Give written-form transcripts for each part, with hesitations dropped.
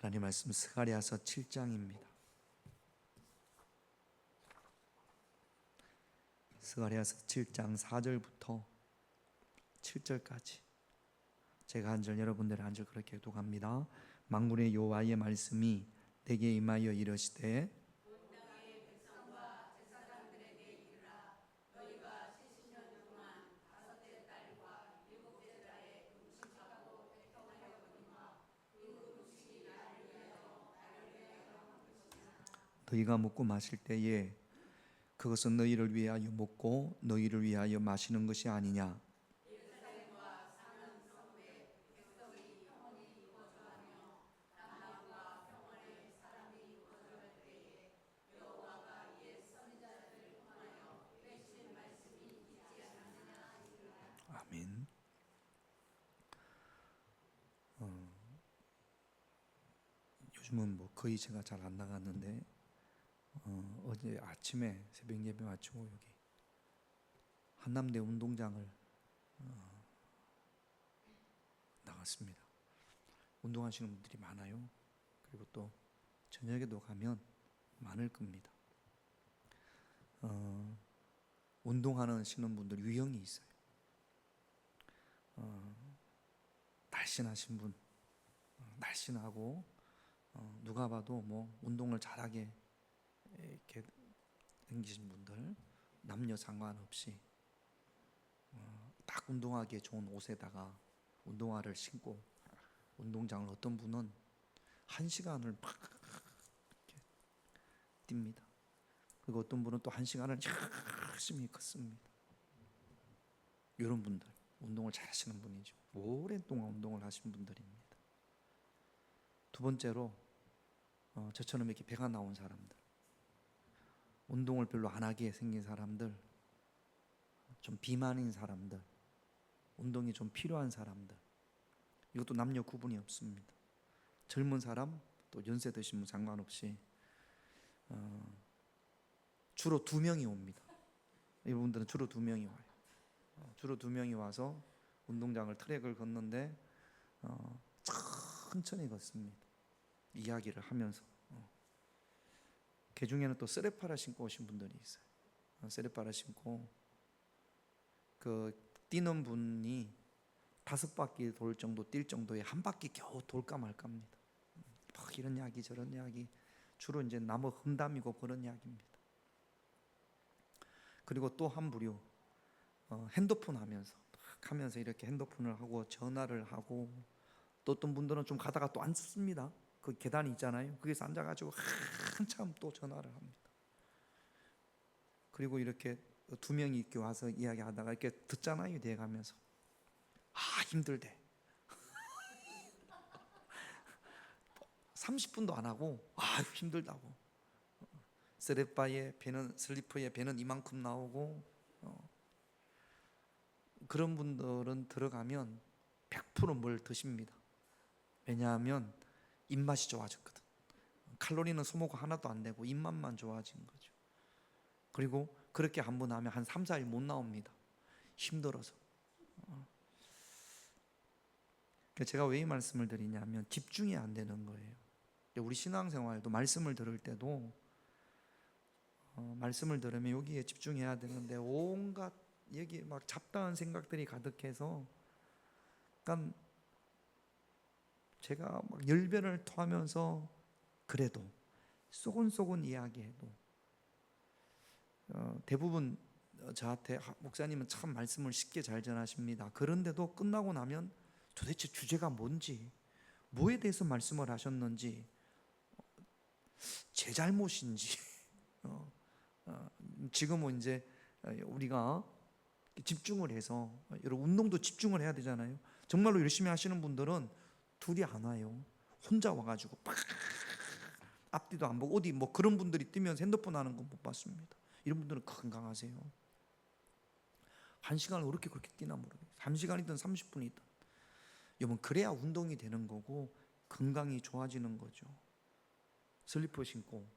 하나님 말씀 스가랴서 7장입니다. 스가랴서 7장 4절부터 7절까지 제가 한 절 여러분들의 한 절 그렇게 교독합니다. 만군의 여호와의 말씀이 내게 임하여 이르시되 너희가 먹고 마실 때에 그것은 너희를 위하여 먹고 너희를 위하여 마시는 것이 아니냐. 아멘. 요즘은 뭐 거의 제가 잘 안 나갔는데 어제 아침에 새벽 예배 마치고 여기 한남대 운동장을 나갔습니다. 운동하시는 분들이 많아요. 그리고 또 저녁에도 가면 많을 겁니다. 운동하시는 분들 유형이 있어요. 날씬하신 분, 날씬하고 누가 봐도 뭐 운동을 잘하게 이렇게 생기신 분들, 남녀 상관없이 딱 운동하기에 좋은 옷에다가 운동화를 신고 운동장을 어떤 분은 1시간을 막 이렇게 뜁니다. 그리고 어떤 분은 또 1시간을 열심히 걷습니다. 이런 분들 운동을 잘 하시는 분이죠. 오랫동안 운동을 하신 분들입니다. 두 번째로 저처럼 이렇게 배가 나온 사람들, 운동을 별로 안 하게 생긴 사람들, 좀 비만인 사람들, 운동이 좀 필요한 사람들, 이것도 남녀 구분이 없습니다. 젊은 사람 또 연세 드신 분 상관없이 주로 2명이 옵니다. 이분들은 주로 2명이 와요. 주로 2명이 와서 운동장을 트랙을 걷는데 천천히 걷습니다. 이야기를 하면서 그 중에는 또 쓰레빠를 신고 오신 분들이 있어요. 쓰레빠를 신고 그 뛰는 분이 5바퀴 돌 정도 뛸 정도의 한 바퀴 겨우 돌까 말까입니다. 막 이런 이야기 저런 이야기, 주로 이제 나무 험담이고 그런 이야기입니다. 그리고 또 한 부류 핸드폰 하면서 이렇게 핸드폰을 하고 전화를 하고, 또 어떤 분들은 좀 가다가 또 앉습니다. 그 계단이 있잖아요. 거기서 앉아가지고 한참 또 전화를 합니다. 그리고 이렇게 2명이 이렇게 와서 이야기하다가 이렇게 듣잖아요. 뒤에 가면서 힘들대. 30분도 안 하고 힘들다고. 슬리퍼에 배는 이만큼 나오고 그런 분들은 들어가면 100% 뭘 드십니다. 왜냐하면 입맛이 좋아졌거든. 칼로리는 소모가 하나도 안 되고 입맛만 좋아진 거죠. 그리고 그렇게 한 번 하면 한 3, 4일 못 나옵니다. 힘들어서. 제가 왜 이 말씀을 드리냐면 집중이 안 되는 거예요. 우리 신앙생활도 말씀을 들을 때도 말씀을 들으면 여기에 집중해야 되는데 온갖 여기 막 잡다한 생각들이 가득해서, 그러니까 제가 막 열변을 토하면서 그래도 쏘곤쏘곤 이야기해도 대부분 저한테 목사님은 참 말씀을 쉽게 잘 전하십니다. 그런데도 끝나고 나면 도대체 주제가 뭔지, 뭐에 대해서 말씀을 하셨는지, 제 잘못인지 지금은 이제 우리가 집중을 해서, 여러분 운동도 집중을 해야 되잖아요. 정말로 열심히 하시는 분들은 둘이 안 와요. 혼자 와가지고 팍 앞뒤도 안 보고 어디 뭐 그런 분들이 뛰면서 핸드폰 하는 거 못 봤습니다. 이런 분들은 건강하세요. 1시간을 그렇게 뛰나 모르겠어요. 3시간이든 30분이든 여러분, 그래야 운동이 되는 거고 건강이 좋아지는 거죠. 슬리퍼 신고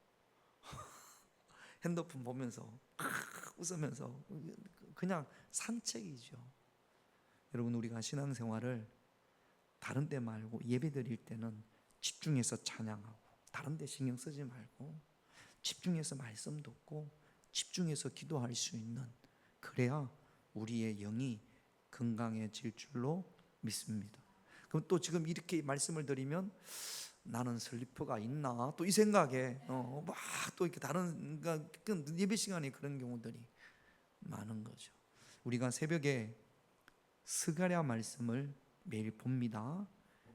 핸드폰 보면서 웃으면서 그냥 산책이죠. 여러분, 우리가 신앙생활을 다른 때 말고 예배 드릴 때는 집중해서 찬양하고 다른 데 신경 쓰지 말고 집중해서 말씀 듣고 집중해서 기도할 수 있는, 그래야 우리의 영이 건강해질 줄로 믿습니다. 그럼 또 지금 이렇게 말씀을 드리면 나는 슬리퍼가 있나 또 이 생각에 막 또 이렇게 다른 예배 시간에 그런 경우들이 많은 거죠. 우리가 새벽에 스가랴 말씀을 매일 봅니다.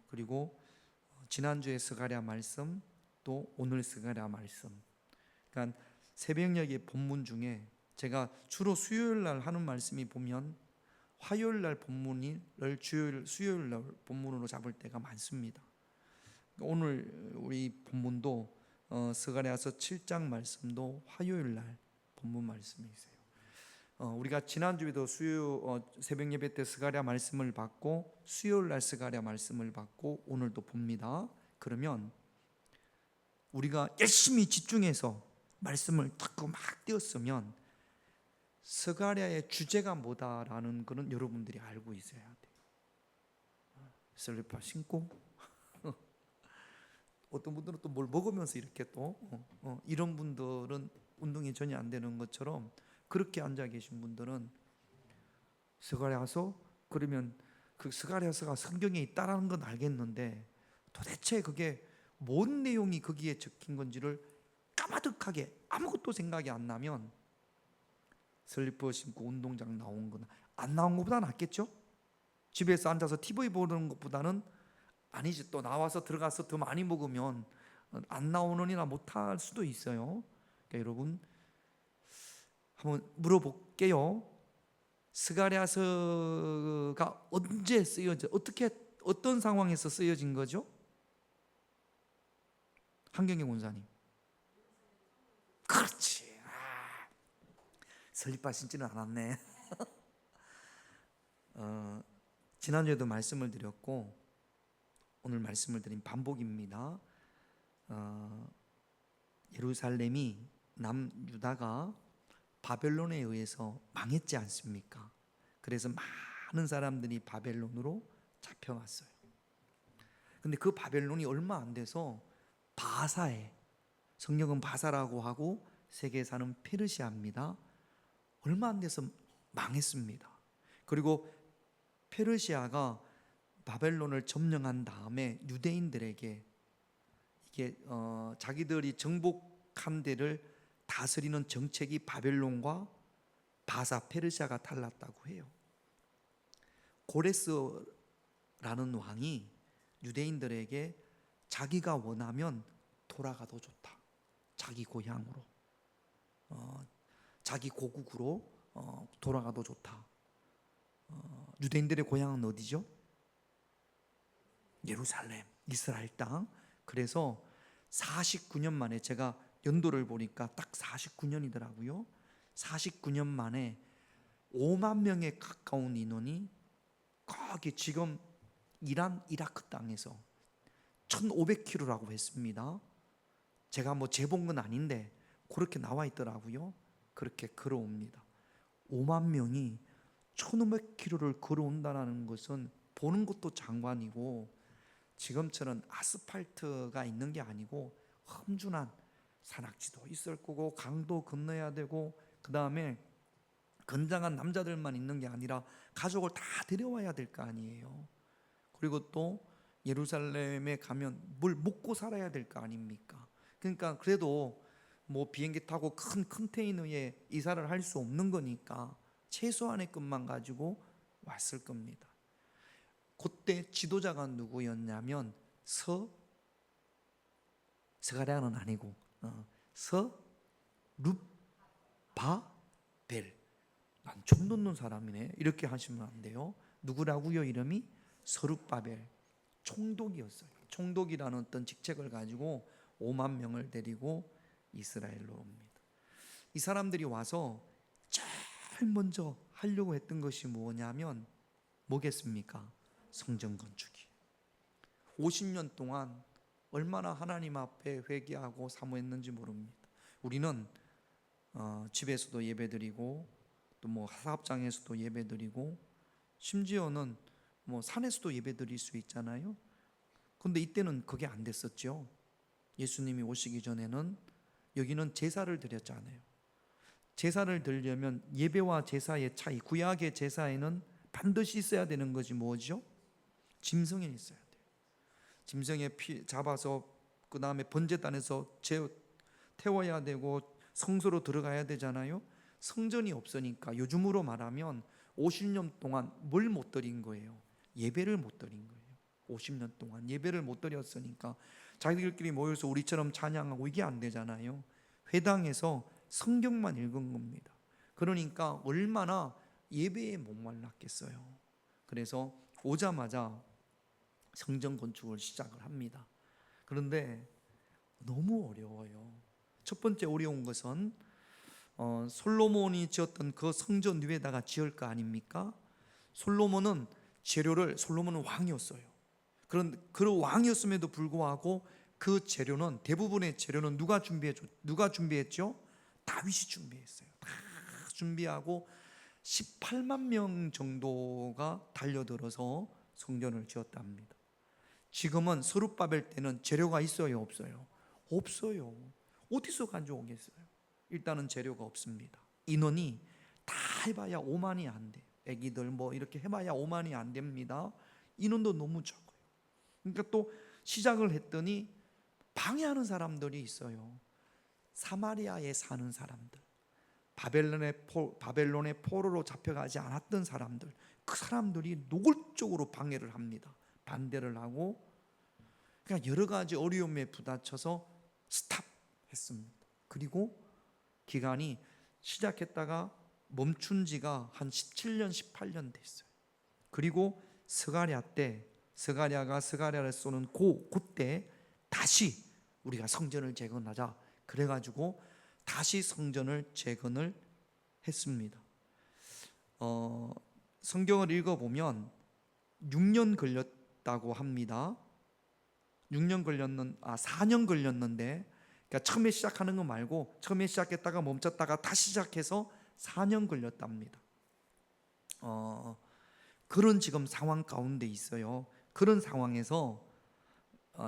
그리고 지난주에 스가랴 말씀, 또 오늘 스가랴 말씀, 그러니까 새벽녘의 본문 중에 제가 주로 수요일 날 하는 말씀이 보면 화요일 날 본문을 수요일 날 본문으로 잡을 때가 많습니다. 오늘 우리 본문도 스가랴서 7장 말씀도 화요일 날 본문 말씀이세요. 우리가 지난주에도 새벽 예배 때 스가랴 말씀을 받고 수요일 날 스가랴 말씀을 받고 오늘도 봅니다. 그러면 우리가 열심히 집중해서 말씀을 듣고 막 띄었으면 스가랴의 주제가 뭐다라는 것은 여러분들이 알고 있어야 돼요. 슬리퍼 신고 어떤 분들은 또 뭘 먹으면서 이렇게 또 이런 분들은 운동이 전혀 안 되는 것처럼 그렇게 앉아 계신 분들은 스가랴서, 그러면 그 스가랴서가 성경에 있다라는 건 알겠는데 도대체 그게 뭔 내용이 거기에 적힌 건지를 까마득하게 아무것도 생각이 안 나면 슬리퍼 신고 운동장 나온 건 안 나온 것보다 낫겠죠? 집에서 앉아서 TV 보는 것보다는, 아니지 또 나와서 들어가서 더 많이 먹으면 안 나오느니나 못할 수도 있어요. 그러니까 여러분 한번 물어볼게요. 스가랴서가 언제 쓰여져, 어떤 상황에서 쓰여진 거죠? 한경영 원사님. 그렇지. 설립바 신지는 않았네. 지난주에도 말씀을 드렸고 오늘 말씀을 드린 반복입니다. 예루살렘이 남유다가 바벨론에 의해서 망했지 않습니까? 그래서 많은 사람들이 바벨론으로 잡혀갔어요. 근데 그 바벨론이 얼마 안 돼서 바사에, 성경은 바사라고 하고 세계사는 페르시아입니다. 얼마 안 돼서 망했습니다. 그리고 페르시아가 바벨론을 점령한 다음에 유대인들에게 이게 자기들이 정복한 데를 다스리는 정책이 바벨론과 바사, 페르시아가 달랐다고 해요. 고레스라는 왕이 유대인들에게 자기가 원하면 돌아가도 좋다, 자기 고향으로, 자기 고국으로 돌아가도 좋다. 유대인들의 고향은 어디죠? 예루살렘, 이스라엘 땅. 그래서 49년 만에, 제가 연도를 보니까 딱 49년이더라고요. 49년 만에 5만 명에 가까운 인원이 거기 지금 이란, 이라크 땅에서 1500km라고 했습니다. 제가 뭐 재본 건 아닌데 그렇게 나와 있더라고요. 그렇게 걸어옵니다. 5만 명이 1500km를 걸어온다는 것은 보는 것도 장관이고, 지금처럼 아스팔트가 있는 게 아니고 험준한 산악지도 있을 거고 강도 건너야 되고, 그 다음에 건장한 남자들만 있는 게 아니라 가족을 다 데려와야 될 거 아니에요. 그리고 또 예루살렘에 가면 뭘 먹고 살아야 될 거 아닙니까? 그러니까 그래도 뭐 비행기 타고 큰 컨테이너에 이사를 할 수 없는 거니까 최소한의 것만 가지고 왔을 겁니다. 그때 지도자가 누구였냐면 스가랴는 아니고 서룹바벨. 난 좀 놓는 사람이네, 이렇게 하시면 안 돼요. 누구라고요? 이름이 서룹바벨. 총독이었어요. 총독이라는 어떤 직책을 가지고 5만 명을 데리고 이스라엘로 옵니다. 이 사람들이 와서 제일 먼저 하려고 했던 것이 뭐냐면 뭐겠습니까? 성전 건축이. 50년 동안 얼마나 하나님 앞에 회개하고 사모했는지 모릅니다. 우리는 집에서도 예배드리고 또 뭐 사업장에서도 예배드리고 심지어는 뭐 산에서도 예배드릴 수 있잖아요. 근데 이때는 그게 안 됐었죠. 예수님이 오시기 전에는 여기는 제사를 드렸잖아요. 제사를 드리려면 예배와 제사의 차이, 구약의 제사에는 반드시 있어야 되는 것이 뭐죠? 짐승이 있어야 돼요. 짐승의 피 잡아서 그 다음에 번제단에서 태워야 되고 성소로 들어가야 되잖아요. 성전이 없으니까 요즘으로 말하면 50년 동안 뭘 못 드린 거예요? 예배를 못 드린 거예요. 50년 동안 예배를 못 드렸으니까 자기들끼리 모여서 우리처럼 찬양하고 이게 안 되잖아요. 회당에서 성경만 읽은 겁니다. 그러니까 얼마나 예배에 목말랐겠어요. 그래서 오자마자 성전 건축을 시작을 합니다. 그런데 너무 어려워요. 첫 번째 어려운 것은 솔로몬이 지었던 그 성전 위에다가 지을 거 아닙니까? 솔로몬은 솔로몬은 왕이었어요. 그런 왕이었음에도 불구하고 그 재료는, 대부분의 재료는 누가 준비했죠? 다윗이 준비했어요. 다 준비하고 18만 명 정도가 달려들어서 성전을 지었다 합니다. 지금은 스룹바벨 때는 재료가 있어요, 없어요? 없어요. 어디서 가져오겠어요? 일단은 재료가 없습니다. 인원이 다 해봐야 5만이 안 돼요. 애기들 뭐 이렇게 해봐야 5만이 안 됩니다. 인원도 너무 적어요. 그러니까 또 시작을 했더니 방해하는 사람들이 있어요. 사마리아에 사는 사람들, 바벨론의 포로로 잡혀가지 않았던 사람들, 그 사람들이 노골적으로 방해를 합니다. 반대를 하고, 그러니까 여러 가지 어려움에 부딪혀서 스탑했습니다. 그리고 기간이 시작했다가 멈춘 지가 한 17년, 18년 됐어요. 그리고 스가랴가 스가랴를 쏘는 그때 다시 우리가 성전을 재건하자 그래가지고 다시 성전을 재건을 했습니다. 성경을 읽어보면 6년 걸렸다고 합니다. 4년 걸렸는데, 그러니까 처음에 시작하는 거 말고 처음에 시작했다가 멈췄다가 다시 시작해서 4년 걸렸답니다. 그런 지금 상황 가운데 있어요. 그런 상황에서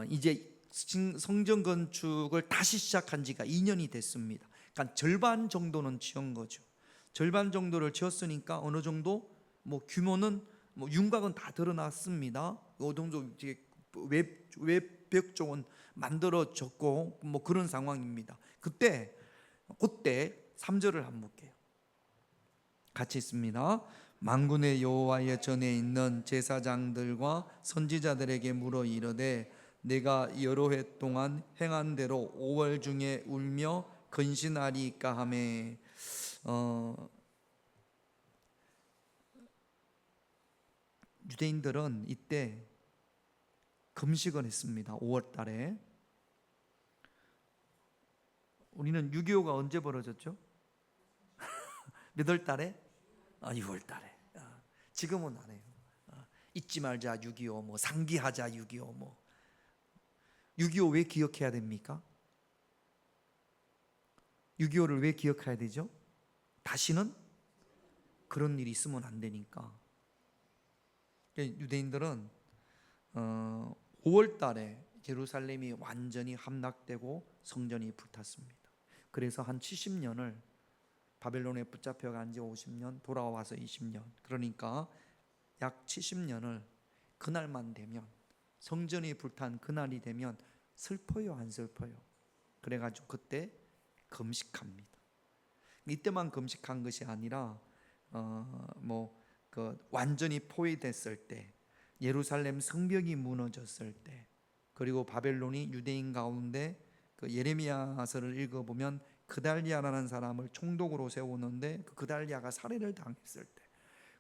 이제 성전 건축을 다시 시작한 지가 2년이 됐습니다. 그러니까 절반 정도는 지은 거죠. 절반 정도를 지었으니까 어느 정도 뭐 규모는 뭐 윤곽은 다 드러났습니다. 어느 정도 이제 외벽 쪽은 만들어졌고 뭐 그런 상황입니다. 그때 3절을 한번 볼게요. 같이 있습니다. 만군의 여호와의 전에 있는 제사장들과 선지자들에게 물어 이르되 내가 여러 해 동안 행한 대로 5월 중에 울며 근신하리까 하매. 유대인들은 이때 금식을 했습니다. 5월 달에. 우리는 6.25가 언제 벌어졌죠? 몇 월 달에? 6월 달에. 지금은 안 해요. 잊지 말자 6.25, 뭐 상기하자 6.25, 뭐 6.25 왜 기억해야 됩니까? 6.25를 왜 기억해야 되죠? 다시는 그런 일이 있으면 안 되니까. 유대인들은 5월 달에 예루살렘이 완전히 함락되고 성전이 불탔습니다. 그래서 한 70년을 바벨론에 붙잡혀간 지 50년, 돌아와서 20년, 그러니까 약 70년을 그날만 되면, 성전이 불탄 그날이 되면 슬퍼요, 안 슬퍼요? 그래가지고 그때 금식합니다. 이때만 금식한 것이 아니라 완전히 포위됐을 때, 예루살렘 성벽이 무너졌을 때, 그리고 바벨론이 유대인 가운데 그 예레미야서를 읽어보면 그달리아라는 사람을 총독으로 세우는데 그 그달리아가 살해를 당했을 때,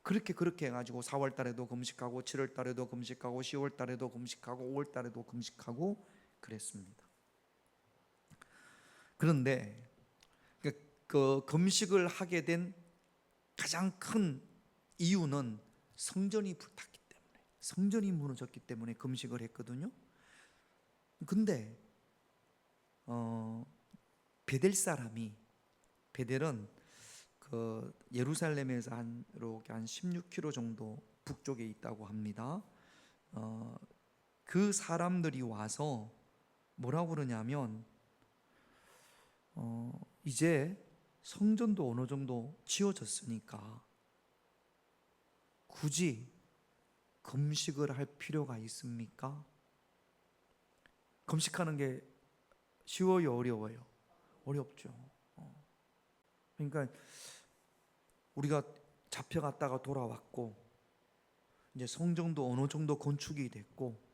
그렇게 해가지고 4월 달에도 금식하고 7월 달에도 금식하고 10월 달에도 금식하고 5월 달에도 금식하고 그랬습니다. 그런데 그 금식을 하게 된 가장 큰 이유는 성전이 불탔기 때문에, 성전이 무너졌기 때문에 금식을 했거든요. 근데 베델은 그 예루살렘에서 이렇게 한 16km 정도 북쪽에 있다고 합니다. 그 사람들이 와서 뭐라고 그러냐면 이제 성전도 어느 정도 지어졌으니까 굳이 금식을 할 필요가 있습니까? 금식하는 게 쉬워요, 어려워요? 어렵죠. 그러니까 우리가 잡혀갔다가 돌아왔고 이제 성전도 어느 정도 건축이 됐고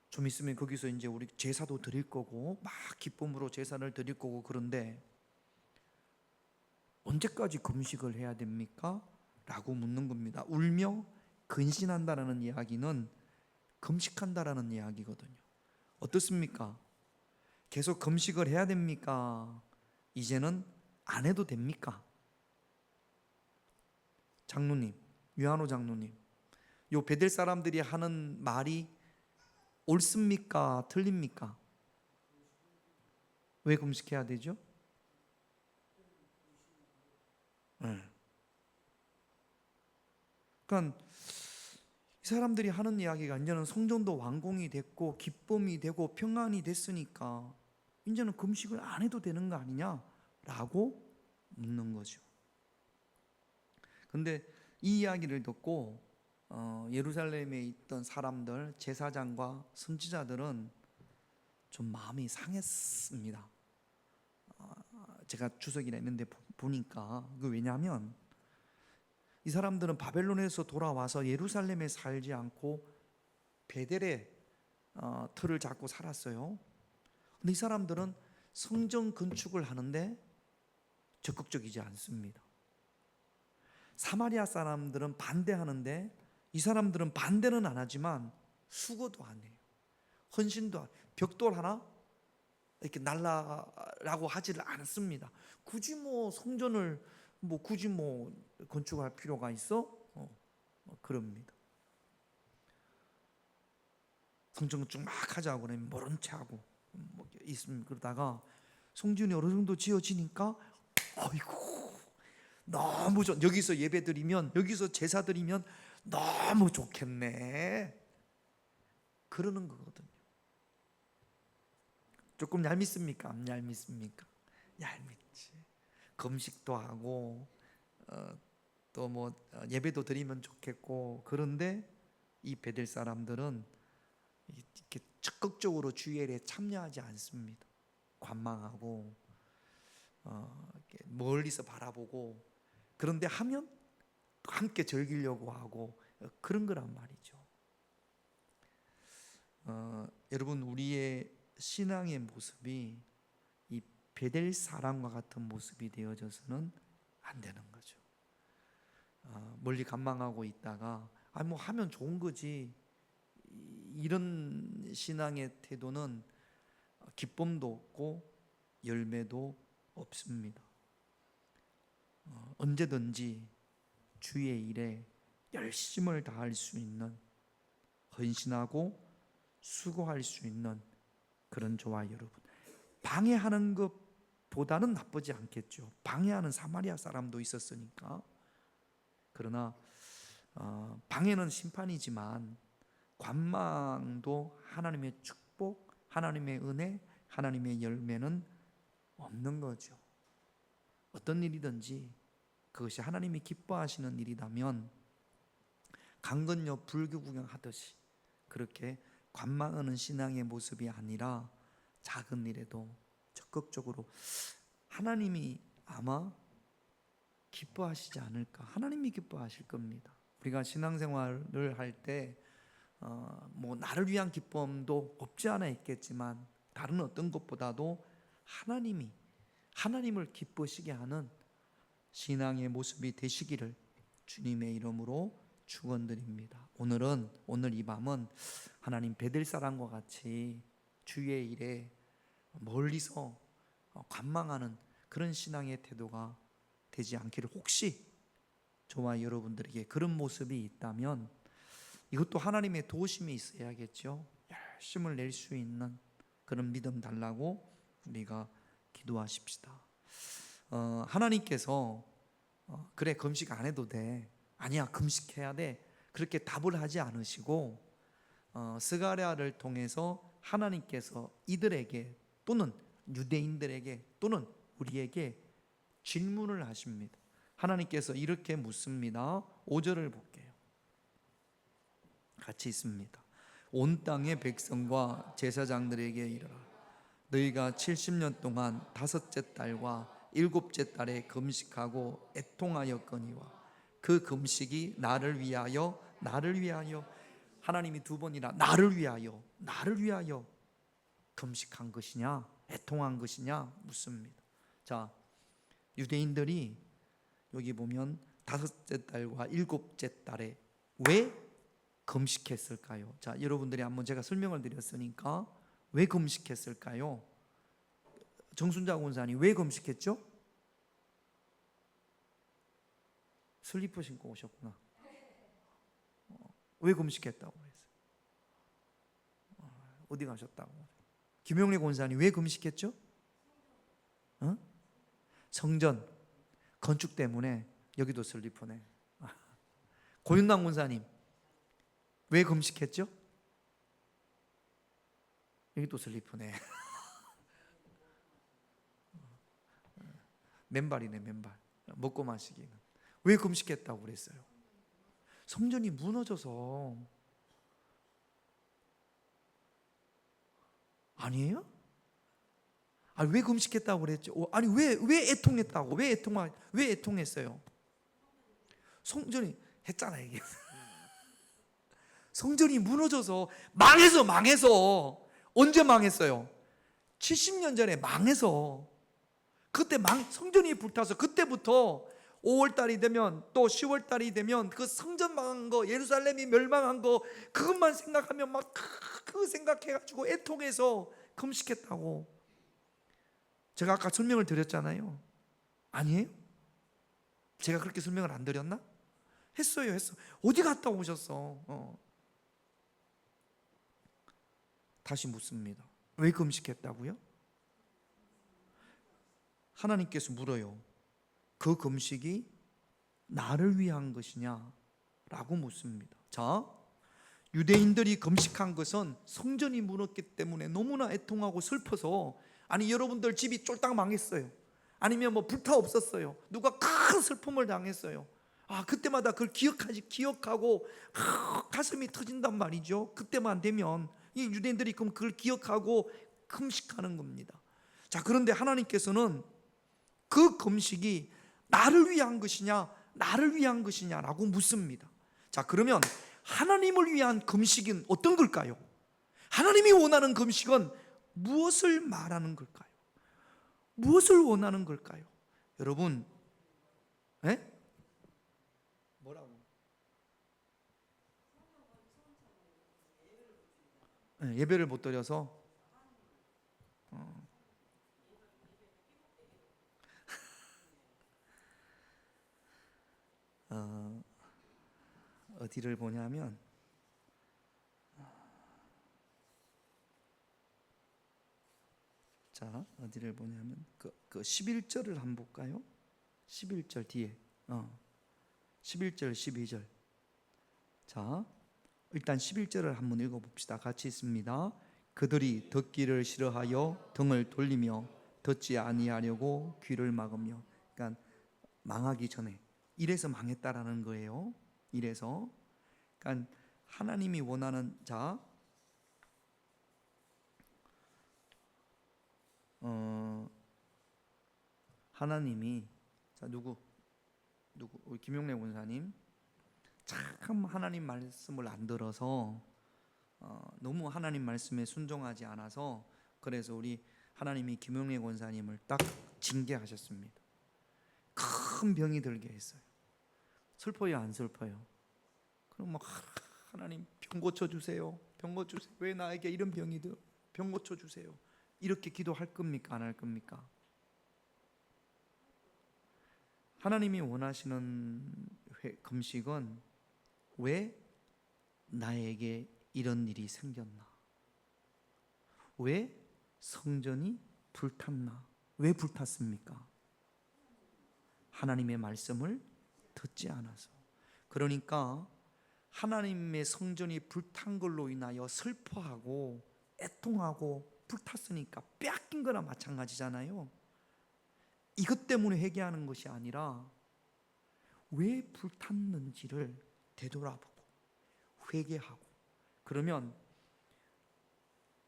좀 있으면 거기서 이제 우리 제사도 드릴 거고 막 기쁨으로 제사를 드릴 거고, 그런데 언제까지 금식을 해야 됩니까? 라고 묻는 겁니다. 울며 근신한다라는 이야기는 금식한다라는 이야기거든요. 어떻습니까? 계속 금식을 해야 됩니까? 이제는 안 해도 됩니까? 장로님, 유한호 장로님, 요 베델 사람들이 하는 말이 옳습니까? 틀립니까? 왜 금식해야 되죠? 그러니까 이 사람들이 하는 이야기가 이제는 성전도 완공이 됐고 기쁨이 되고 평안이 됐으니까 이제는 금식을 안 해도 되는 거 아니냐라고 묻는 거죠. 근데 이 이야기를 듣고 예루살렘에 있던 사람들, 제사장과 선지자들은 좀 마음이 상했습니다. 제가 주석이나 있는데 보니까 왜냐하면 이 사람들은 바벨론에서 돌아와서 예루살렘에 살지 않고 베델의 틀을 잡고 살았어요. 근데 이 사람들은 성전 건축을 하는데 적극적이지 않습니다. 사마리아 사람들은 반대하는데 이 사람들은 반대는 안 하지만 수고도 안 해요. 헌신도 안 해요. 벽돌 하나 이렇게 날라라고 하지를 않습니다. 굳이 성전을 굳이 건축할 필요가 있어? 그럽니다. 성전 건축 막 하자고 그러면 모른 체 하고 있습니다. 그러다가 성전이 어느 정도 지어지니까 아이고 너무 여기서 예배 드리면, 여기서 제사 드리면 너무 좋겠네, 그러는 거거든요. 조금 얄밉습니까? 안 얄밉습니까? 얄밉지. 금식도 하고 또 예배도 드리면 좋겠고, 그런데 이 베델 사람들은 이렇게 적극적으로 주일에 참여하지 않습니다. 관망하고 이렇게 멀리서 바라보고, 그런데 하면 함께 즐기려고 하고 그런 거란 말이죠. 여러분, 우리의 신앙의 모습이 이 베델 사람과 같은 모습이 되어져서는 안 되는 거죠. 멀리 관망하고 있다가 하면 좋은 거지, 이런 신앙의 태도는 기쁨도 없고 열매도 없습니다. 언제든지 주의 일에 열심을 다할 수 있는, 헌신하고 수고할 수 있는 그런 저와 여러분, 방해하는 것보다는 나쁘지 않겠죠. 방해하는 사마리아 사람도 있었으니까. 그러나 방해는 심판이지만 관망도 하나님의 축복, 하나님의 은혜, 하나님의 열매는 없는 거죠. 어떤 일이든지 그것이 하나님이 기뻐하시는 일이라면 강건녀 불교 구경하듯이 그렇게 관망하는 신앙의 모습이 아니라 작은 일에도 적극적으로, 하나님이 아마 기뻐하시지 않을까. 하나님이 기뻐하실 겁니다. 우리가 신앙생활을 할 때 나를 위한 기쁨도 없지 않아 있겠지만 다른 어떤 것보다도 하나님을 기쁘시게 하는 신앙의 모습이 되시기를 주님의 이름으로 축원드립니다. 오늘 이 밤은 하나님 베델 사람과 같이 주의 일에 멀리서 관망하는 그런 신앙의 태도가 되지 않기를, 혹시 저와 여러분들에게 그런 모습이 있다면 이것도 하나님의 도우심이 있어야겠죠. 열심을 낼 수 있는 그런 믿음 달라고 우리가 기도하십시다. 하나님께서 그래 금식 안 해도 돼, 아니야 금식해야 돼, 그렇게 답을 하지 않으시고 스가랴를 통해서 하나님께서 이들에게 또는 유대인들에게 또는 우리에게 질문을 하십니다. 하나님께서 이렇게 묻습니다. 5절을 볼게요. 같이 있습니다. 온 땅의 백성과 제사장들에게 이르라. 너희가 70년 동안 다섯째 달과 일곱째 달에 금식하고 애통하였거니와 그 금식이 나를 위하여 하나님이 두 번이나 나를 위하여 금식한 것이냐 애통한 것이냐 묻습니다. 자, 유대인들이 여기 보면 다섯째 달과 일곱째 달에 왜 금식했을까요? 자, 여러분들이 한번 제가 설명을 드렸으니까 왜 금식했을까요? 정순자 권사님 왜 금식했죠? 슬리퍼 신고 오셨구나. 왜 금식했다고 그랬어요? 어디 가셨다고? 김용래 권사님 왜 금식했죠? 성전 건축 때문에. 여기도 슬리퍼네. 고윤남 권사님 왜 금식했죠? 여기도 슬리퍼네. 맨발이네, 맨발. 먹고 마시기는. 왜 금식했다고 그랬어요? 성전이 무너져서. 아니에요? 왜 금식했다고 그랬죠? 아니 왜 애통했다고? 왜 애통했어요? 성전이 했잖아요, 이게. 성전이 무너져서 망해서 언제 망했어요? 70년 전에 망해서. 그때 성전이 불타서 그때부터 5월달이 되면 또 10월달이 되면 그 성전 망한 거, 예루살렘이 멸망한 거 그것만 생각하면 막 그거 생각해가지고 애통해서 금식했다고. 제가 아까 설명을 드렸잖아요. 아니에요? 제가 그렇게 설명을 안 드렸나? 했어요. 어디 갔다 오셨어? 다시 묻습니다. 왜 금식했다고요? 하나님께서 물어요. 그 금식이 나를 위한 것이냐? 라고 묻습니다. 자, 유대인들이 금식한 것은 성전이 무너졌기 때문에 너무나 애통하고 슬퍼서, 아니 여러분들 집이 쫄딱 망했어요. 아니면 뭐 불타 없었어요. 누가 큰 슬픔을 당했어요. 그때마다 그걸 기억하고 가슴이 터진단 말이죠. 그때만 되면 이 유대인들이 그럼 그걸 기억하고 금식하는 겁니다. 자, 그런데 하나님께서는 그 금식이 나를 위한 것이냐라고 묻습니다. 자, 그러면 하나님을 위한 금식은 어떤 걸까요? 하나님이 원하는 금식은 무엇을 말하는 걸까요? 무엇을 원하는 걸까요? 여러분, 뭐라고? 예배를 못 드려서 어디를 보냐면 자, 어디를 보냐면 그 11절을 한번 볼까요? 11절 뒤에 11절 12절. 자, 일단 11절을 한번 읽어봅시다. 같이 있습니다. 그들이 듣기를 싫어하여 등을 돌리며 듣지 아니하려고 귀를 막으며. 그러니까 망하기 전에, 이래서 망했다라는 거예요. 이래서. 그러니까 하나님이 원하는, 자, 하나님이, 자, 누구 우리 김용래 원사님 참 하나님 말씀을 안 들어서 너무 하나님 말씀에 순종하지 않아서, 그래서 우리 하나님이 김용래 원사님을 딱 징계하셨습니다. 큰 병이 들게 했어요. 슬퍼요, 안 슬퍼요? 그럼 막 하나님 병 고쳐주세요. 왜 나에게 이런 병이 들어? 병 고쳐주세요. 이렇게 기도할 겁니까? 안 할 겁니까? 하나님이 원하시는 금식은 왜 나에게 이런 일이 생겼나? 왜 성전이 불탔나? 왜 불탔습니까? 하나님의 말씀을 듣지 않아서. 그러니까 하나님의 성전이 불탄 걸로 인하여 슬퍼하고 애통하고 불탔으니까 빼앗긴 거나 마찬가지잖아요. 이것 때문에 회개하는 것이 아니라 왜 불탔는지를 되돌아보고 회개하고, 그러면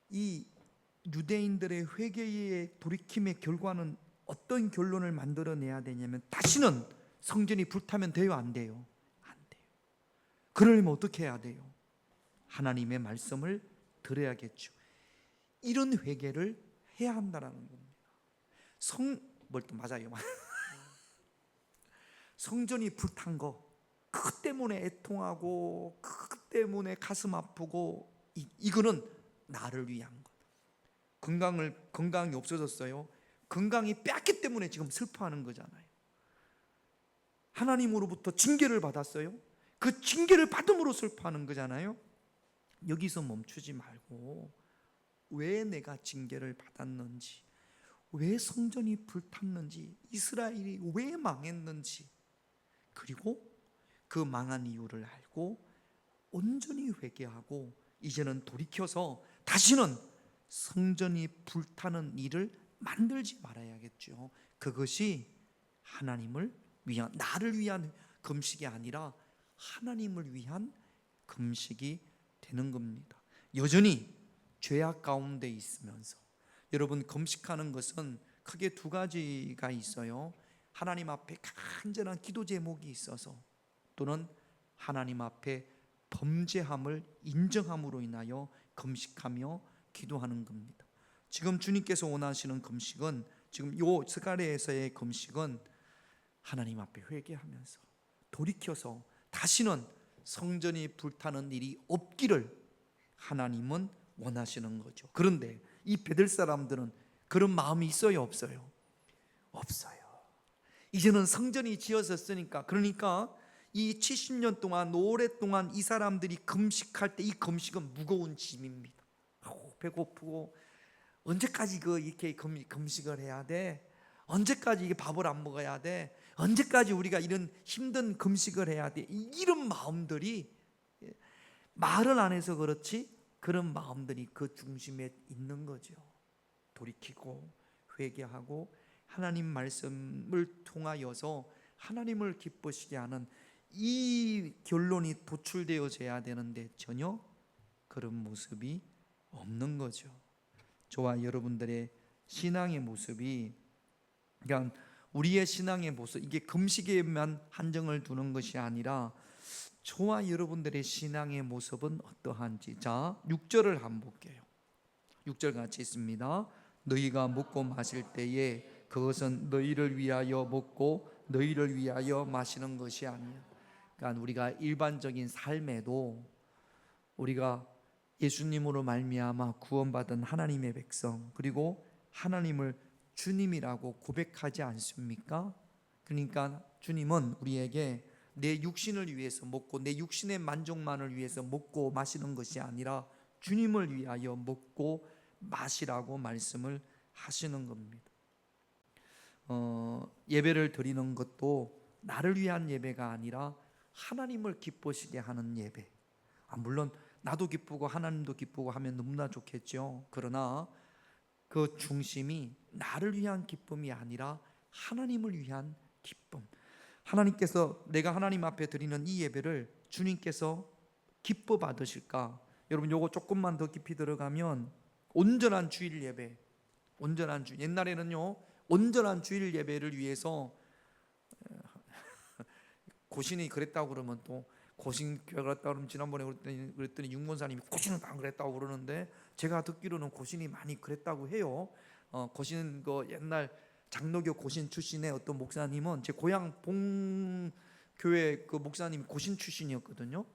이 유대인들의 회개의 돌이킴의 결과는 어떤 결론을 만들어내야 되냐면, 다시는 성전이 불타면 돼요, 안 돼요? 안 돼요. 그러려면 어떻게 해야 돼요? 하나님의 말씀을 들어야겠죠. 이런 회개를 해야 한다는 겁니다. 맞아요. 성전이 불탄 거, 그것 때문에 애통하고 그것 때문에 가슴 아프고, 이거는 나를 위한 것. 건강이 없어졌어요. 건강이 빼앗기 때문에 지금 슬퍼하는 거잖아요. 하나님으로부터 징계를 받았어요. 그 징계를 받음으로 슬퍼하는 거잖아요. 여기서 멈추지 말고 왜 내가 징계를 받았는지, 왜 성전이 불탔는지, 이스라엘이 왜 망했는지, 그리고 그 망한 이유를 알고 온전히 회개하고 이제는 돌이켜서 다시는 성전이 불타는 일을 만들지 말아야겠죠. 그것이 하나님을 위한, 나를 위한 금식이 아니라 하나님을 위한 금식이 되는 겁니다. 여전히 죄악 가운데 있으면서, 여러분, 금식하는 것은 크게 두 가지가 있어요. 하나님 앞에 간절한 기도 제목이 있어서, 또는 하나님 앞에 범죄함을 인정함으로 인하여 금식하며 기도하는 겁니다. 지금 주님께서 원하시는 금식은, 지금 요 스가랴에서의 금식은 하나님 앞에 회개하면서 돌이켜서 다시는 성전이 불타는 일이 없기를 하나님은 원하시는 거죠. 그런데 이 베들 사람들은 그런 마음이 있어요, 없어요? 없어요. 이제는 성전이 지어졌으니까, 그러니까 이 70년 동안, 오랫동안 이 사람들이 금식할 때 이 금식은 무거운 짐입니다. 배고프고, 언제까지 이렇게 금식을 해야 돼? 언제까지 이게 밥을 안 먹어야 돼? 언제까지 우리가 이런 힘든 금식을 해야 돼? 이런 마음들이, 말은 안 해서 그렇지 그런 마음들이 그 중심에 있는 거죠. 돌이키고 회개하고 하나님 말씀을 통하여서 하나님을 기쁘시게 하는 이 결론이 도출되어져야 되는데 전혀 그런 모습이 없는 거죠. 저와 여러분들의 신앙의 모습이, 그냥 우리의 신앙의 모습, 이게 금식에만 한정을 두는 것이 아니라 저와 여러분들의 신앙의 모습은 어떠한지. 자, 6절을 한번 볼게요. 6절 같이 있습니다. 너희가 먹고 마실 때에 그것은 너희를 위하여 먹고 너희를 위하여 마시는 것이 아니야. 그러니까 우리가 일반적인 삶에도 우리가 예수님으로 말미암아 구원받은 하나님의 백성, 그리고 하나님을 주님이라고 고백하지 않습니까? 그러니까 주님은 우리에게 내 육신을 위해서 먹고 내 육신의 만족만을 위해서 먹고 마시는 것이 아니라 주님을 위하여 먹고 마시라고 말씀을 하시는 겁니다. 예배를 드리는 것도 나를 위한 예배가 아니라 하나님을 기쁘시게 하는 예배. 물론 나도 기쁘고 하나님도 기쁘고 하면 너무나 좋겠죠. 그러나 그 중심이 나를 위한 기쁨이 아니라 하나님을 위한 기쁨. 하나님께서, 내가 하나님 앞에 드리는 이 예배를 주님께서 기뻐 받으실까? 여러분, 요거 조금만 더 깊이 들어가면 온전한 주일 예배, 온전한 주, 옛날에는요 온전한 주일 예배를 위해서 고신이 그랬다고 그러면, 또 고신교회 그랬다고 그러면, 지난번에 그랬더니 윤권사님이 고신은 안 그랬다고 그러는데, 제가 듣기로는 고신이 많이 그랬다고 해요. 고신, 그 옛날 장로교 고신 출신의 어떤 목사님은, 제 고향 봉교회 그 목사님이 고신 출신이었거든요.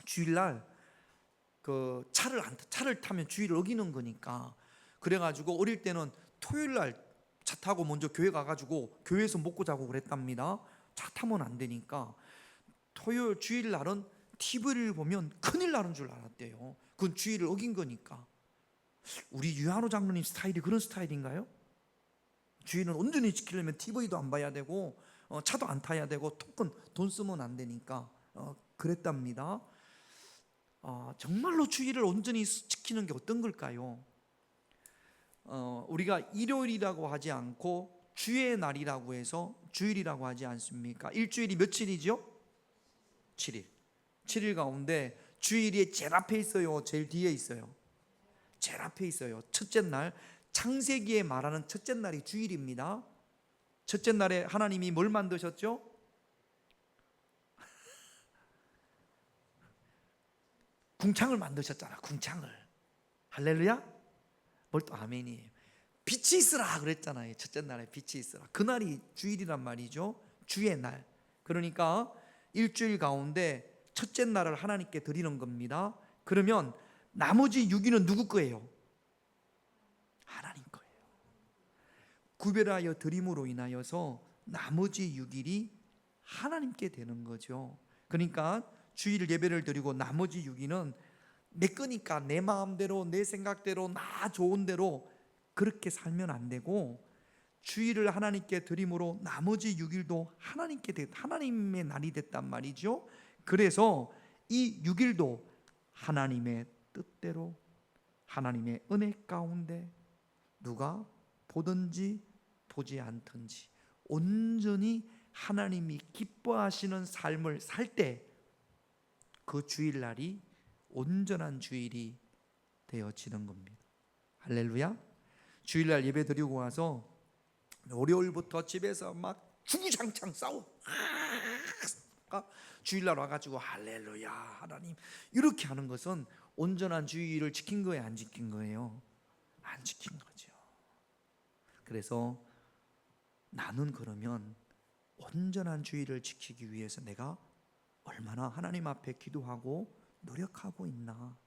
주일날 그 차를 타면 주일을 어기는 거니까, 그래가지고 어릴 때는 토요일날 차 타고 먼저 교회 가가지고 교회에서 먹고 자고 그랬답니다. 차 타면 안 되니까 토요일 주일날은 TV를 보면 큰일 나는 줄 알았대요. 그건 주일을 어긴 거니까. 우리 유한호 장로님 스타일이 그런 스타일인가요? 주일은 온전히 지키려면 TV도 안 봐야 되고 차도 안 타야 되고, 토큰 돈 쓰면 안 되니까 그랬답니다. 정말로 주일을 온전히 지키는 게 어떤 걸까요? 우리가 일요일이라고 하지 않고 주의 날이라고 해서 주일이라고 하지 않습니까? 일주일이 며칠이죠? 7일. 7일 가운데 주일이 제일 앞에 있어요? 제일 뒤에 있어요? 제일 앞에 있어요. 첫째 날, 창세기에 말하는 첫째 날이 주일입니다. 첫째 날에 하나님이 뭘 만드셨죠? 궁창을 만드셨잖아. 궁창을. 할렐루야. 뭘 또 아멘이에요. 빛이 있으라 그랬잖아요. 첫째 날에 빛이 있으라. 그날이 주일이란 말이죠. 주의 날. 그러니까 일주일 가운데 첫째 날을 하나님께 드리는 겁니다. 그러면 나머지 6일은 누구 거예요? 하나님 거예요. 구별하여 드림으로 인하여서 나머지 6일이 하나님께 되는 거죠. 그러니까 주일 예배를 드리고 나머지 6일은 내 거니까 내 마음대로 내 생각대로 나 좋은 대로 그렇게 살면 안 되고, 주일을 하나님께 드림으로 나머지 6일도 하나님의 날이 됐단 말이죠. 그래서 이 6일도 하나님의 뜻대로 하나님의 은혜 가운데 누가 보든지 보지 않든지 온전히 하나님이 기뻐하시는 삶을 살 때 그 주일날이 온전한 주일이 되어지는 겁니다. 할렐루야. 주일날 예배 드리고 와서 월요일부터 집에서 막 주구장창 싸워. 주일날 와가지고 할렐루야 하나님 이렇게 하는 것은 온전한 주일을 지킨 거예요, 안 지킨 거예요? 안 지킨 거죠. 그래서 나는 그러면 온전한 주일을 지키기 위해서 내가 얼마나 하나님 앞에 기도하고 노력하고 있나.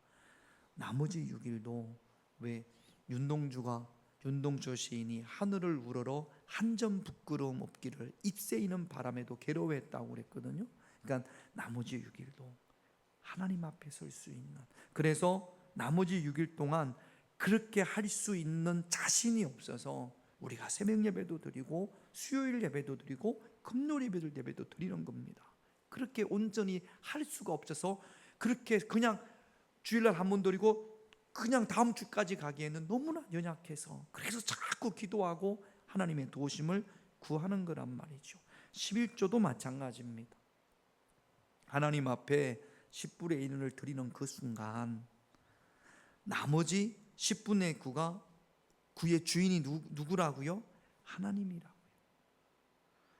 나머지 6일도 왜 윤동주 시인이 하늘을 우러러 한 점 부끄러움 없기를 잎새이는 바람에도 괴로워했다고 그랬거든요. 그러니까 나머지 6일도 하나님 앞에 설 수 있는, 그래서 나머지 6일 동안 그렇게 할 수 있는 자신이 없어서 우리가 새벽 예배도 드리고 수요일 예배도 드리고 금요일 예배도 드리는 겁니다. 그렇게 온전히 할 수가 없어서 그렇게 그냥 주일날 한 번 드리고 그냥 다음 주까지 가기에는 너무나 연약해서 그래서 자꾸 기도하고 하나님의 도우심을 구하는 거란 말이죠. 11조도 마찬가지입니다. 하나님 앞에 10분의 1을 드리는 그 순간 나머지 10분의 9의 주인이 누구라고요? 하나님이라고요.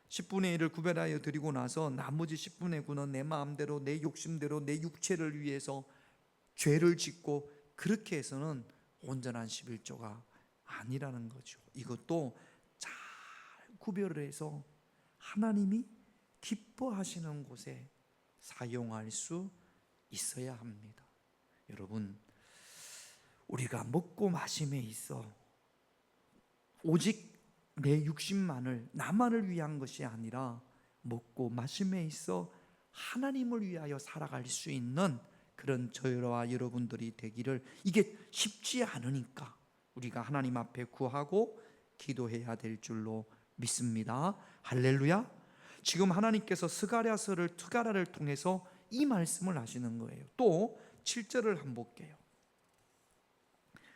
10분의 1을 구별하여 드리고 나서 나머지 10분의 9는 내 마음대로 내 욕심대로 내 육체를 위해서 죄를 짓고 그렇게 해서는 온전한 11조가 아니라는 거죠. 이것도 잘 구별을 해서 하나님이 기뻐하시는 곳에 사용할 수 있어야 합니다. 여러분, 우리가 먹고 마심에 있어 오직 내 육신만을 나만을 위한 것이 아니라 먹고 마심에 있어 하나님을 위하여 살아갈 수 있는 그런 저와 여러분들이 되기를, 이게 쉽지 않으니까 우리가 하나님 앞에 구하고 기도해야 될 줄로 믿습니다. 할렐루야. 지금 하나님께서 스가랴를 통해서 이 말씀을 하시는 거예요. 또 7절을 한번 볼게요.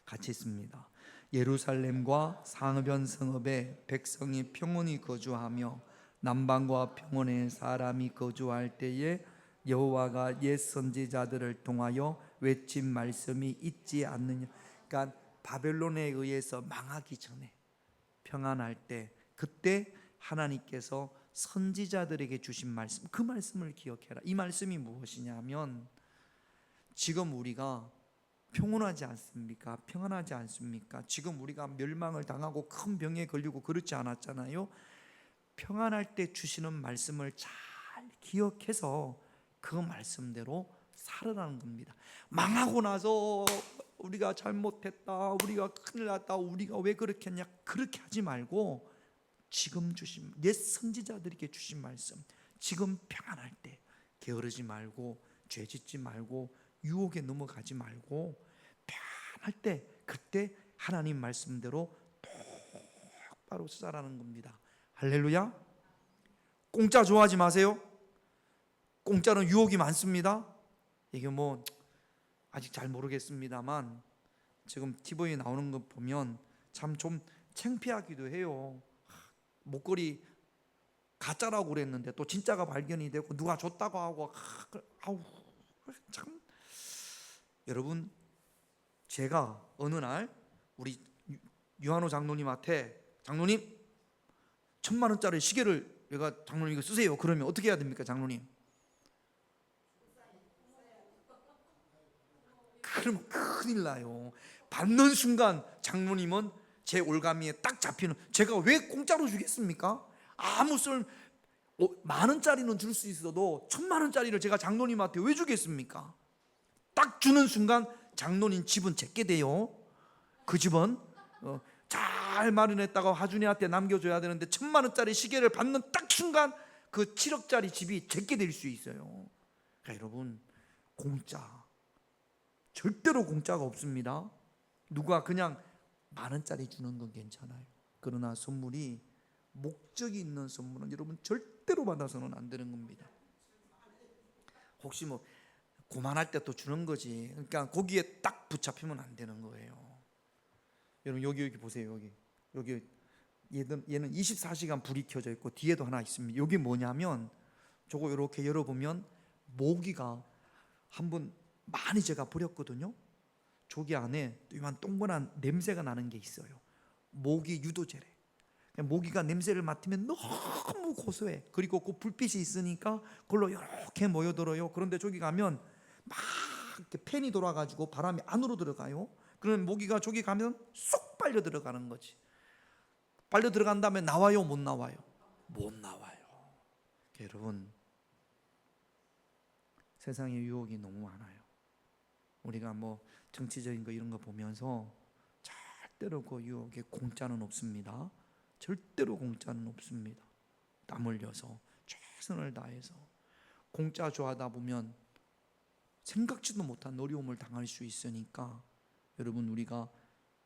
같이 있습니다. 예루살렘과 상변 성읍에 백성이 평온히 거주하며 남방과 평원에 사람이 거주할 때에 여호와가 옛 선지자들을 통하여 외친 말씀이 있지 않느냐. 그러니까 바벨론에 의해서 망하기 전에 평안할 때, 그때 하나님께서 선지자들에게 주신 말씀, 그 말씀을 기억해라. 이 말씀이 무엇이냐면 지금 우리가 평온하지 않습니까? 평안하지 않습니까? 지금 우리가 멸망을 당하고 큰 병에 걸리고 그렇지 않았잖아요. 평안할 때 주시는 말씀을 잘 기억해서 그 말씀대로 살아가는 겁니다. 망하고 나서 우리가 잘못했다, 우리가 큰일 났다, 우리가 왜 그렇게 했냐, 그렇게 하지 말고 지금 주신 옛 선지자들에게 주신 말씀, 지금 평안할 때 게으르지 말고 죄짓지 말고 유혹에 넘어가지 말고 편할 때 그때 하나님 말씀대로 똑바로 살아가는 겁니다. 할렐루야. 공짜 좋아하지 마세요. 공짜는 유혹이 많습니다. 이게 뭐 아직 잘 모르겠습니다만 지금 TV에 나오는 거 보면 참 좀 창피하기도 해요. 목걸이 가짜라고 그랬는데 또 진짜가 발견이 되고 누가 줬다고 하고 아우 참. 여러분, 제가 어느 날 우리 유한호 장로님한테 장로님 1,000만 원짜리 시계를 내가 장로님 이거 쓰세요. 그러면 어떻게 해야 됩니까, 장로님? 그럼 큰일 나요. 받는 순간 장로님은 제 올가미에 딱 잡히는, 제가 왜 공짜로 주겠습니까? 아무 쓸 만 원짜리는 줄 수 있어도 1,000만 원짜리를 제가 장로님한테 왜 주겠습니까? 딱 주는 순간 장로님 집은 제게 돼요. 그 집은 잘 마련했다가 화준이한테 남겨줘야 되는데 1,000만 원짜리 시계를 받는 딱 순간 그 7억짜리 집이 제게 될 수 있어요. 그러니까 여러분, 공짜 절대로 공짜가 없습니다. 누가 그냥 만 원짜리 주는 건 괜찮아요. 그러나 선물이 목적이 있는 선물은 여러분 절대로 받아서는 안 되는 겁니다. 혹시 뭐 고만할 때 또 주는 거지. 그러니까 거기에 딱 붙잡히면 안 되는 거예요. 여러분 여기 보세요. 여기 얘는 24시간 불이 켜져 있고 뒤에도 하나 있습니다. 여기 뭐냐면 저거 이렇게 열어보면 모기가 한번 많이 제가 버렸거든요. 저기 안에 이만 동그란 냄새가 나는 게 있어요. 모기 유도제래. 모기가 냄새를 맡으면 너무 고소해. 그리고 그 불빛이 있으니까 그걸로 이렇게 모여들어요. 그런데 저기 가면 막 이렇게 팬이 돌아가지고 바람이 안으로 들어가요. 그러면 모기가 저기 가면 쏙 빨려 들어가는 거지. 빨려 들어간 다음에 나와요, 못 나와요? 못 나와요. 여러분, 세상에 유혹이 너무 많아요. 우리가 뭐 정치적인 거 이런 거 보면서 절대로 그 유혹에 공짜는 없습니다. 절대로 공짜는 없습니다. 땀 흘려서 최선을 다해서 공짜 좋아하다 보면 생각지도 못한 어려움을 당할 수 있으니까 여러분, 우리가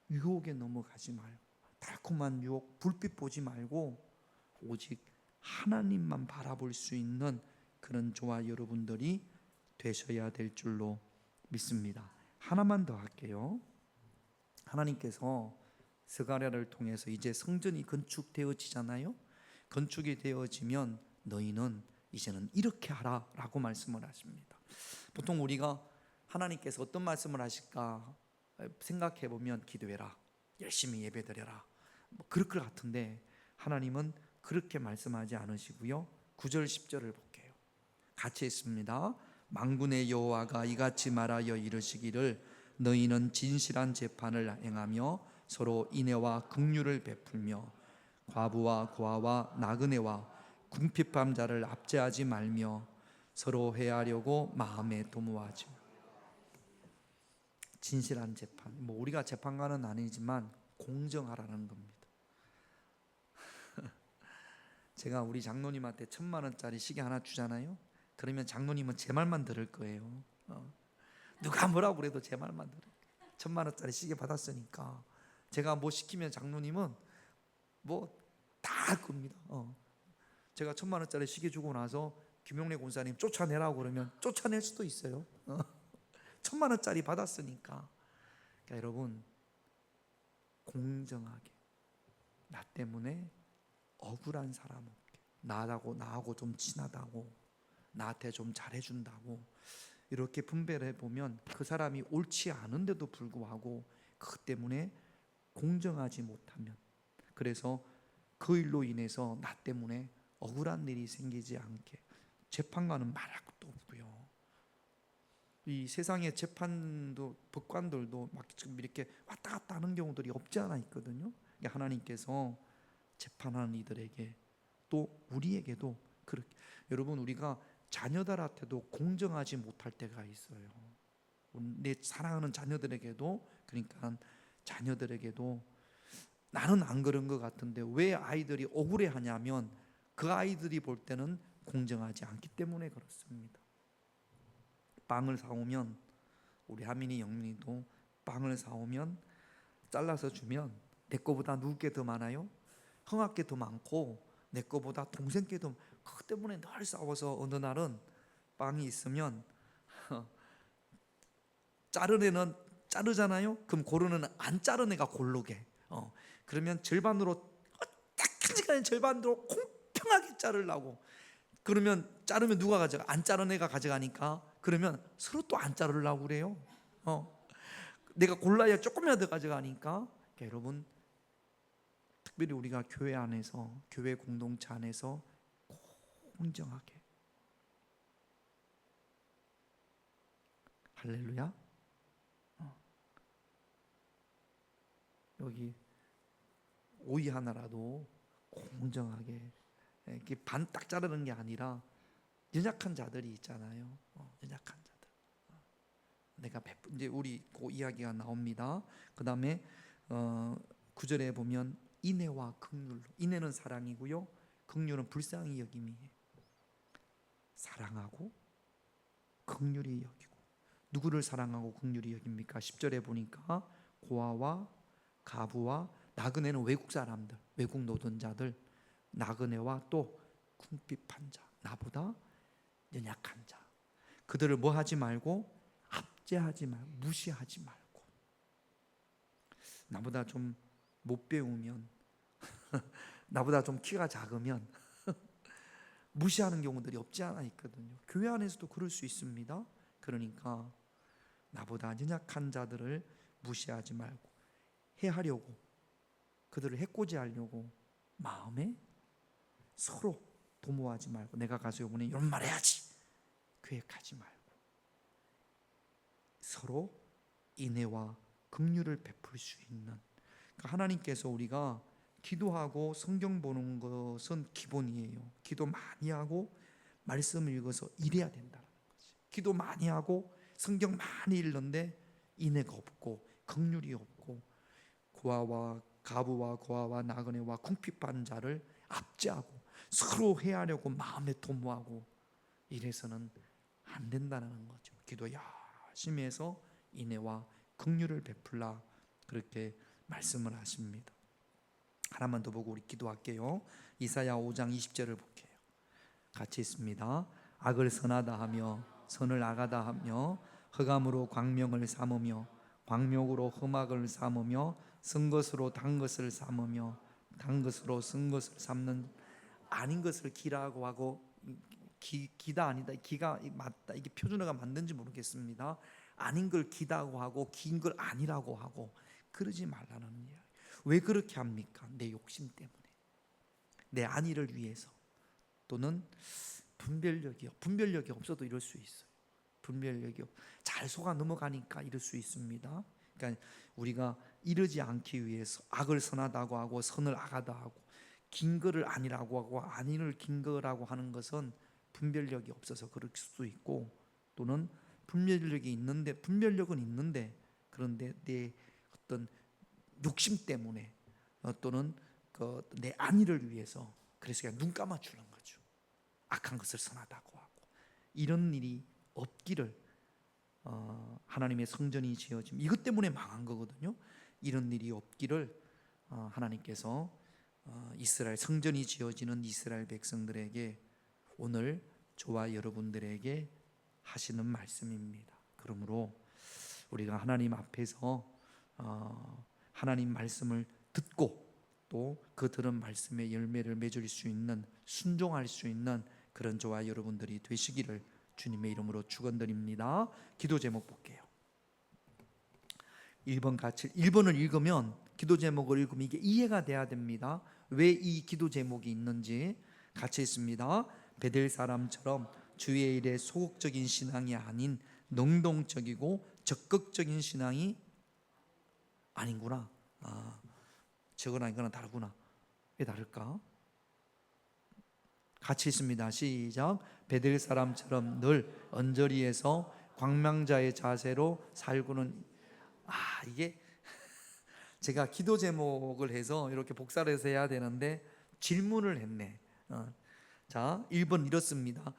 유혹에 넘어가지 말고 달콤한 유혹, 불빛 보지 말고 오직 하나님만 바라볼 수 있는 그런 저와 여러분들이 되셔야 될 줄로 믿습니다. 하나만 더 할게요. 하나님께서 스가랴를 통해서 이제 성전이 건축되어지잖아요. 건축이 되어지면 너희는 이제는 이렇게 하라 라고 말씀을 하십니다. 보통 우리가 하나님께서 어떤 말씀을 하실까 생각해 보면 기도해라, 열심히 예배드려라, 뭐 그럴 것 같은데 하나님은 그렇게 말씀하지 않으시고요. 9절 10절을 볼게요. 같이 있습니다. 만군의 여호와가 이같이 말하여 이르시기를 너희는 진실한 재판을 행하며 서로 인애와 긍휼을 베풀며 과부와 고아와 나그네와 궁핍한 자를 압제하지 말며 서로 회하려고 마음에 도모하지. 진실한 재판, 뭐 우리가 재판관은 아니지만 공정하라는 겁니다. 제가 우리 장로님한테 1,000만 원짜리 시계 하나 주잖아요. 그러면 장로님은 제 말만 들을 거예요. 누가 뭐라고 그래도 제 말만 들어요. 1,000만 원짜리 시계 받았으니까 제가 뭐 시키면 장로님은 뭐 다 할 겁니다. 제가 1,000만 원짜리 시계 주고 나서 김용래 권사님 쫓아내라고 그러면 쫓아낼 수도 있어요. 1,000만 원짜리 받았으니까. 그러니까 여러분, 공정하게, 나 때문에 억울한 사람 없게, 나하고 좀 친하다고, 나한테 좀 잘해준다고 이렇게 분배를 해보면 그 사람이 옳지 않은데도 불구하고 그 때문에 공정하지 못하면, 그래서 그 일로 인해서 나 때문에 억울한 일이 생기지 않게 재판관은 말할 것도 없고요. 이 세상의 재판도 법관들도 막 지금 이렇게 왔다 갔다 하는 경우들이 없지 않아 있거든요. 하나님께서 재판하는 이들에게 또 우리에게도 그렇게, 여러분 우리가 자녀들한테도 공정하지 못할 때가 있어요. 내 사랑하는 자녀들에게도, 그러니까 자녀들에게도 나는 안 그런 것 같은데 왜 아이들이 억울해하냐면 그 아이들이 볼 때는 공정하지 않기 때문에 그렇습니다. 빵을 사오면, 우리 하민이 영민이도 빵을 사오면 잘라서 주면 내 거보다 누구 게 더 많아요? 형아 게 더 많고 내 거보다 동생 게 더, 그것 때문에 늘 싸워서 어느 날은 빵이 있으면 자른 애는 자르잖아요. 그럼 고르는 안 자른 애가 고르게. 그러면 절반으로 어떻게든 절반으로 공평하게 자르려고. 그러면 자르면 누가 가져가? 안 자른 애가 가져가니까. 그러면 서로 또 안 자르려고 그래요. 내가 골라야 조금이라도 가져가니까. 그러니까 여러분, 특별히 우리가 교회 안에서, 교회 공동체 안에서 공정하게, 할렐루야. 여기 오이 하나라도 공정하게, 이렇게 반 딱 자르는 게 아니라 연약한 자들이 있잖아요. 연약한 자들. 내가 이제 우리 그 이야기가 나옵니다. 그 다음에 9절에 보면 인애와 긍휼로. 인애는 사랑이고요, 긍휼은 불쌍히 여김이에요. 사랑하고 긍휼히 여기고. 누구를 사랑하고 긍휼히 여깁니까? 10절에 보니까 고아와 가부와 나그네는 외국 사람들, 외국 노동자들, 나그네와 또 궁핍한 자, 나보다 연약한 자, 그들을 뭐 하지 말고, 압제하지 말고, 무시하지 말고. 나보다 좀 못 배우면 나보다 좀 키가 작으면 무시하는 경우들이 없지 않아 있거든요. 교회 안에서도 그럴 수 있습니다. 그러니까 나보다 연약한 자들을 무시하지 말고, 해하려고, 그들을 해코지하려고 마음에 서로 도모하지 말고, 내가 가서 이번에 이런 말 해야지 계획하지 말고, 서로 인애와 긍휼을 베풀 수 있는. 그러니까 하나님께서 우리가 기도하고 성경 보는 것은 기본이에요. 기도 많이 하고 말씀을 읽어서 이래야 된다는 거지. 기도 많이 하고 성경 많이 읽는데 인애가 없고 긍휼이 없고, 고아와 가부와 고아와 나그네와 궁핍한 자를 압제하고 서로 해하려고 마음에 도모하고 이래서는 안 된다는 거죠. 기도 열심히 해서 인애와 긍휼을 베풀라, 그렇게 말씀을 하십니다. 하나만 더 보고 우리 기도할게요. 이사야 5장 20절을 볼게요. 같이 있습니다. 악을 선하다 하며 선을 악하다 하며 흑암으로 광명을 삼으며 광명으로 흠악을 삼으며 쓴 것으로 단 것을 삼으며 단 것으로 쓴 것을 삼는, 아닌 것을 기라고 하고, 기다 아니다, 기가 맞다, 이게 표준어가 맞는지 모르겠습니다. 아닌 걸 기다고 하고 긴 걸 아니라고 하고 그러지 말라는 이야기. 왜 그렇게 합니까? 내 욕심 때문에, 내 안위를 위해서, 또는 분별력이 없어도 이럴 수 있어요. 분별력이 잘 속아 넘어가니까 이럴 수 있습니다. 그러니까 우리가 이러지 않기 위해서 악을 선하다고 하고 선을 악하다 하고 긴 거를 아니라고 하고 아니를 긴 거라고 하는 것은 분별력이 없어서 그럴 수도 있고, 또는 분별력은 있는데 그런데 내 어떤 욕심 때문에, 또는 내 안위를 위해서, 그래서 그냥 눈 감아주는 거죠. 악한 것을 선하다고 하고. 이런 일이 없기를, 하나님의 성전이 지어짐, 이것 때문에 망한 거거든요. 이런 일이 없기를 하나님께서 이스라엘 성전이 지어지는 이스라엘 백성들에게, 오늘 저와 여러분들에게 하시는 말씀입니다. 그러므로 우리가 하나님 앞에서 하나님 말씀을 듣고 또 그 들은 말씀의 열매를 맺을 수 있는, 순종할 수 있는 그런 저와 여러분들이 되시기를 주님의 이름으로 축원드립니다. 기도 제목 볼게요. 1번 같이, 1번을 읽으면, 기도 제목을 읽으면 이게 이해가 돼야 됩니다. 왜 이 기도 제목이 있는지. 같이 있습니다. 베델 사람처럼 주의 일에 소극적인 신앙이 아닌 능동적이고 적극적인 신앙이 아닌구나. 저거랑 이거랑 다르구나. 왜 다를까? 같이 있습니다. 시작. 베델 사람처럼 늘 언저리에서 광명자의 자세로 살고는. 이게 제가 기도 제목을 해서 이렇게 복사를 해서 해야 되는데 질문을 했네. 자, 1번 이렇습니다.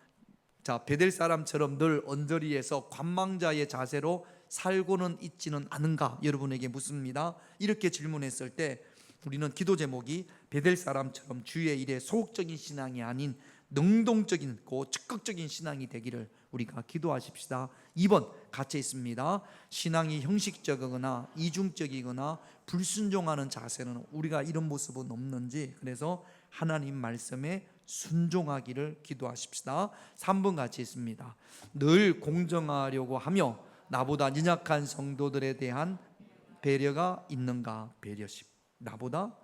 자, 베델 사람처럼 늘 언저리에서 관망자의 자세로 살고는 있지는 않은가? 여러분에게 묻습니다. 이렇게 질문했을 때 우리는 기도 제목이 베델 사람처럼 주의 일에 소극적인 신앙이 아닌 능동적인 적극적인 신앙이 되기를 우리가 기도하십시다. 2번 갇혀 있습니다. 신앙이 형식적이거나 이중적이거나 불순종하는 자세는 우리가 이런 모습은 없는지, 그래서 하나님 말씀에 순종하기를 기도하십시다. 3번 같이 있습니다. 늘 공정하려고 하며 나보다 연약한 성도들에 대한 배려가 있는가? 배려심. 나보다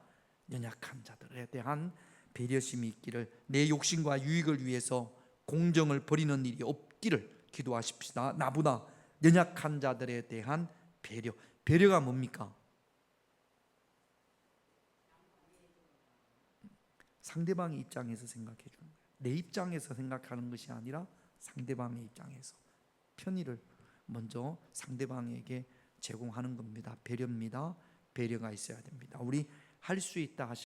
연약한 자들에 대한 배려심이 있기를, 내 욕심과 유익을 위해서 공정을 버리는 일이 없기를 기도하십시다. 나보다 연약한 자들에 대한 배려. 배려가 뭡니까? 상대방의 입장에서 생각해 주는 거예요. 내 입장에서 생각하는 것이 아니라 상대방의 입장에서 편의를 먼저 상대방에게 제공하는 겁니다. 배려입니다. 배려가 있어야 됩니다. 우리 할 수 있다 하시